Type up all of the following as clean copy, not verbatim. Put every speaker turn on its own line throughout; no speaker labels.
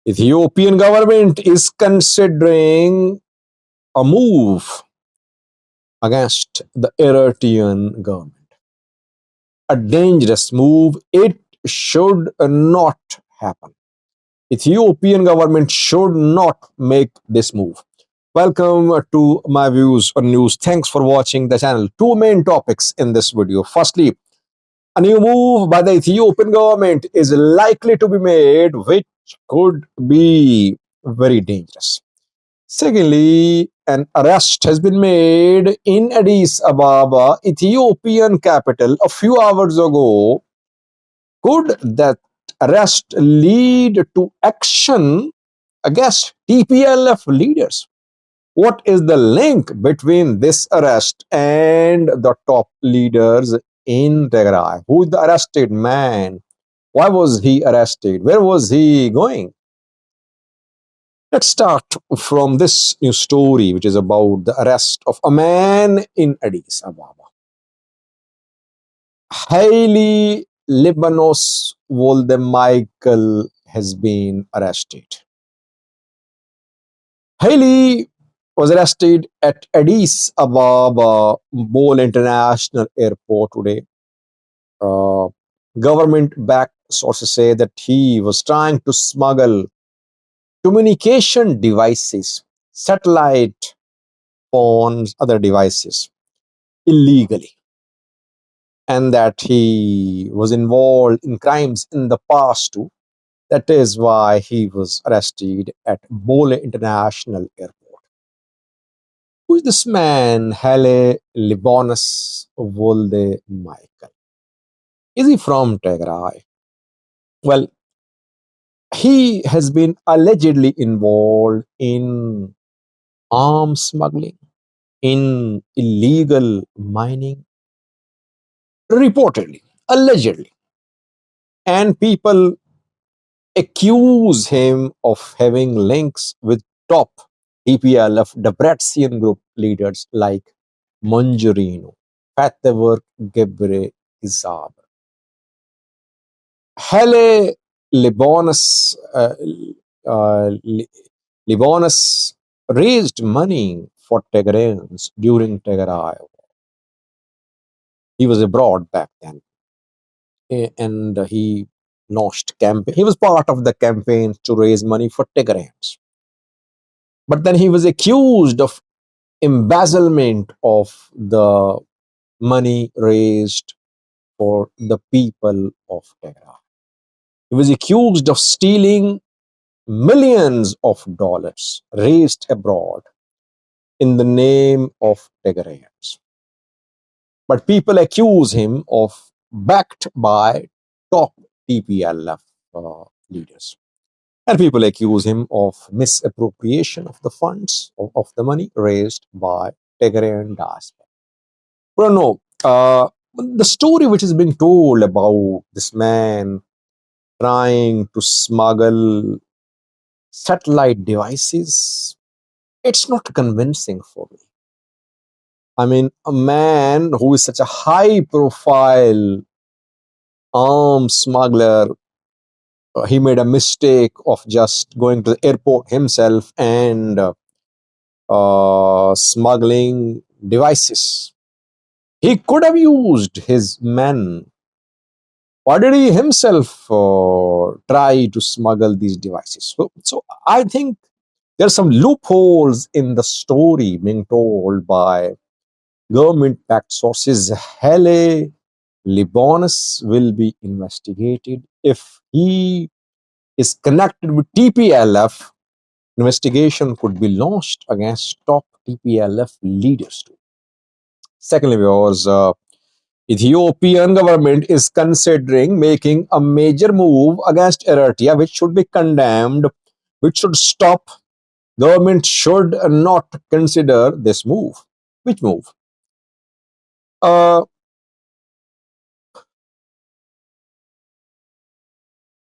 Ethiopian government is considering a move against the Eritrean government. A dangerous move. It should not happen. Ethiopian government should not make this move. Welcome to my views on news. Thanks for watching the channel. Two main topics in this video. Firstly, a new move by the Ethiopian government is likely to be made, which could be very dangerous. Secondly, an arrest has been made in Addis Ababa, Ethiopian capital, a few hours ago. Could that arrest lead to action against TPLF leaders? What is the link between this arrest and the top leaders in Tigray? Who is the arrested man? Why was he arrested? Where was he going? Let's start from this new story, which is about the arrest of a man in Addis Ababa. Haile Libanos Michael has been arrested. Haile was arrested at Addis Ababa Bole International Airport today. Government-backed sources say that he was trying to smuggle communication devices, satellite phones, other devices illegally, and that he was involved in crimes in the past too. That is why he was arrested at Bole International Airport. Who is this man, Haile Libanos Michael? Is he from Tigray? Well, he has been allegedly involved in arms smuggling, in illegal mining, reportedly, allegedly. And people accuse him of having links with top TPLF Debrecen group leaders like Manjurino, Fatehwork Gebre Izab. Haile Libanos, Libanos raised money for Tigrayans during Tigray. He was abroad back then, and he launched campaign. He was part of the campaign to raise money for Tigrayans. But then he was accused of embezzlement of the money raised for the people of Tigray. He was accused of stealing millions of dollars raised abroad in the name of Tigrayans. But people accuse him of backed by top TPLF leaders. And people accuse him of misappropriation of the funds, of the money raised by Tigrayan diaspora. Well, no, the story which is being told about this man trying to smuggle satellite devices, it's not convincing for me. I mean, a man who is such a high profile arms smuggler, he made a mistake of just going to the airport himself and smuggling devices. He could have used his men. Why did he himself try to smuggle these devices? So I think there are some loopholes in the story being told by government-backed sources. Haile Libanos will be investigated. If he is connected with TPLF, investigation could be launched against top TPLF leaders too. Secondly, because Ethiopian government is considering making a major move against Eritrea, which should be condemned, which should stop. Government should not consider this move. Which move?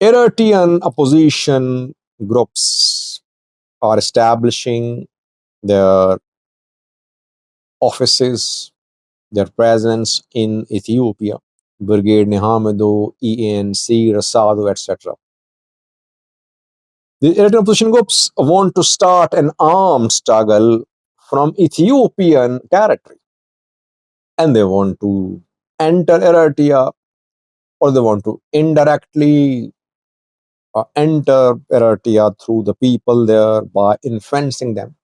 Eritrean opposition groups are establishing their offices, their presence in Ethiopia, Brigade Nehamido, ENC, Rasado, etc. The Eritrean opposition groups want to start an armed struggle from Ethiopian territory, and they want to enter Eritrea, or they want to indirectly enter Eritrea through the people there by influencing them.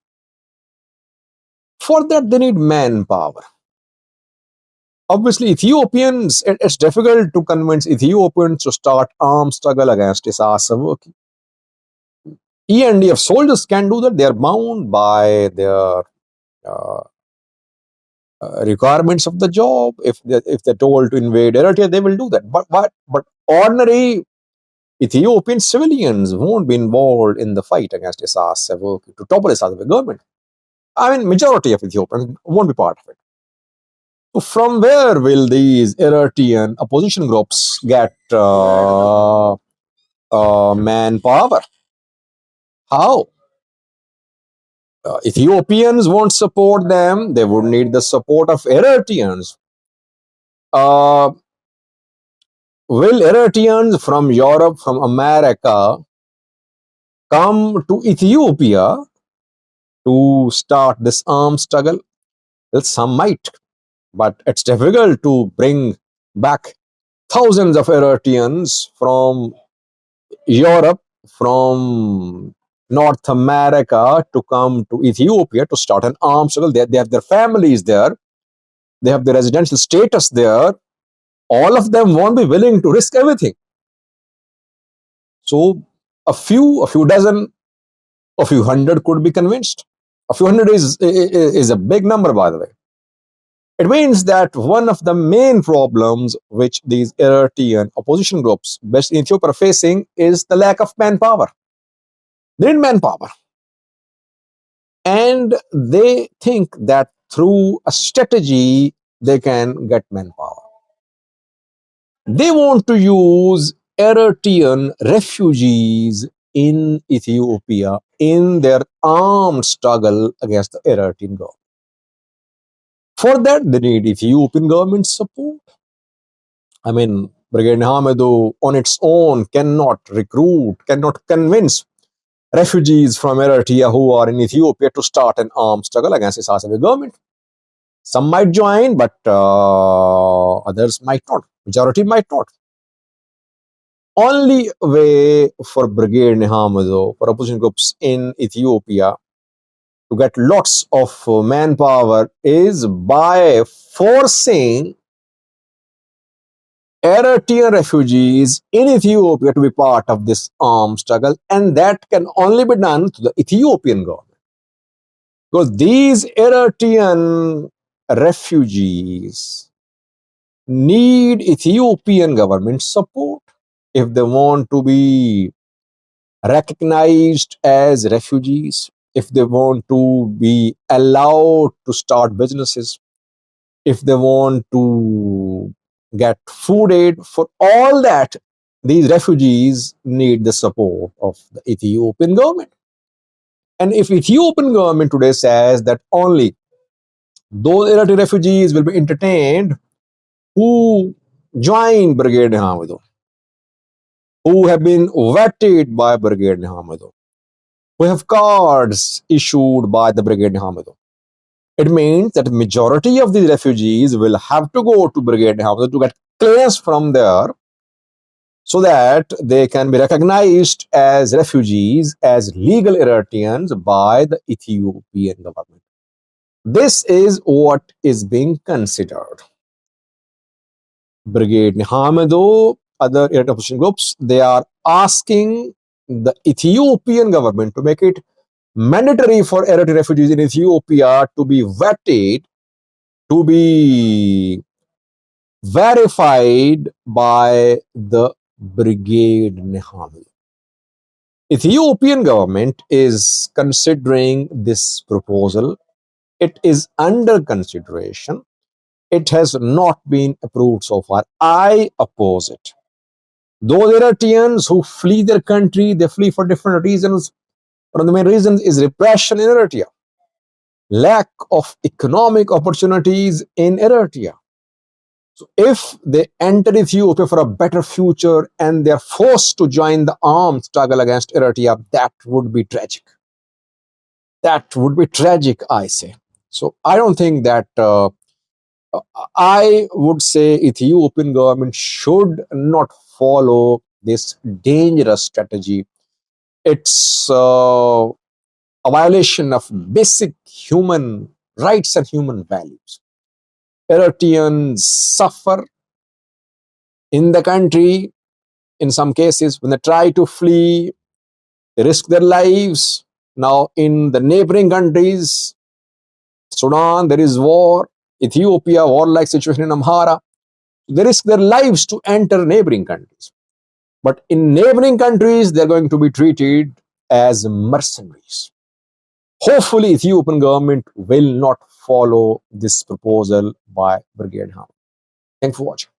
For that, they need manpower. Obviously, Ethiopians, it's difficult to convince Ethiopians to start armed struggle against Isaias Afwerki. ENDF soldiers can do that. They are bound by their uh, requirements of the job. If they're told to invade Eritrea, they will do that. But ordinary Ethiopian civilians won't be involved in the fight against Isaias Afwerki to topple Isaias Afwerki government. I mean, majority of Ethiopians won't be part of it. So from where will these Eritrean opposition groups get manpower? How? Ethiopians won't support them. They would need the support of Eritreans. Uh, will Eritreans from Europe, from America, come to Ethiopia to start this armed struggle? Well, some might, but it's difficult to bring back thousands of Eritreans from Europe, from North America to come to Ethiopia to start an armed struggle. They have their families there. They have their residential status there. All of them won't be willing to risk everything. So a few dozen, a few hundred could be convinced. A few hundred is a big number, by the way. It means that one of the main problems which these Eritrean opposition groups based in Ethiopia are facing is the lack of manpower. They need manpower. And they think that through a strategy, they can get manpower. They want to use Eritrean refugees in Ethiopia in their armed struggle against the Eritrean government. For that, they need Ethiopian government support. I mean, Brigade Hamidu on its own cannot recruit, cannot convince refugees from Eritrea who are in Ethiopia to start an armed struggle against Isaias Afwerki government. Some might join, but others might not. Majority might not. Only way for Brigade Hamidu, for opposition groups in Ethiopia to get lots of manpower is by forcing Eritrean refugees in Ethiopia to be part of this armed struggle, and that can only be done to the Ethiopian government. Because these Eritrean refugees need Ethiopian government support if they want to be recognized as refugees, if they want to be allowed to start businesses, if they want to get food aid. For all that, these refugees need the support of the Ethiopian government. And if Ethiopian government today says that only those Eritrean refugees will be entertained who join Brigade Hamidu, who have been vetted by Brigade Hamidu, who have cards issued by the Brigade Hamidu, it means that majority of these refugees will have to go to Brigade Hamidu to get clearance from there so that they can be recognized as refugees, as legal Eritreans by the Ethiopian government. This is what is being considered. Brigade Hamidu, other Eritrean opposition groups, they are asking the Ethiopian government to make it mandatory for Eritrean refugees in Ethiopia to be vetted, to be verified by the Brigade Hamidu. Ethiopian government is considering this proposal. It is under consideration. It has not been approved so far. I oppose it. Those Eritreans who flee their country, they flee for different reasons. One of the main reasons is repression in Eritrea, lack of economic opportunities in Eritrea. So if they enter Ethiopia for a better future and they're forced to join the armed struggle against Eritrea, that would be tragic. That would be tragic, I say. So I don't think that I would say Ethiopian government should not follow this dangerous strategy. It's a violation of basic human rights and human values. Eritreans suffer in the country. In some cases, when they try to flee, they risk their lives. Now, in the neighboring countries, Sudan, there is war. Ethiopia, warlike situation in Amhara. They risk their lives to enter neighboring countries. But in neighboring countries, they're going to be treated as mercenaries. Hopefully, Ethiopian government will not follow this proposal by Brigade Hamid. Thanks for watching.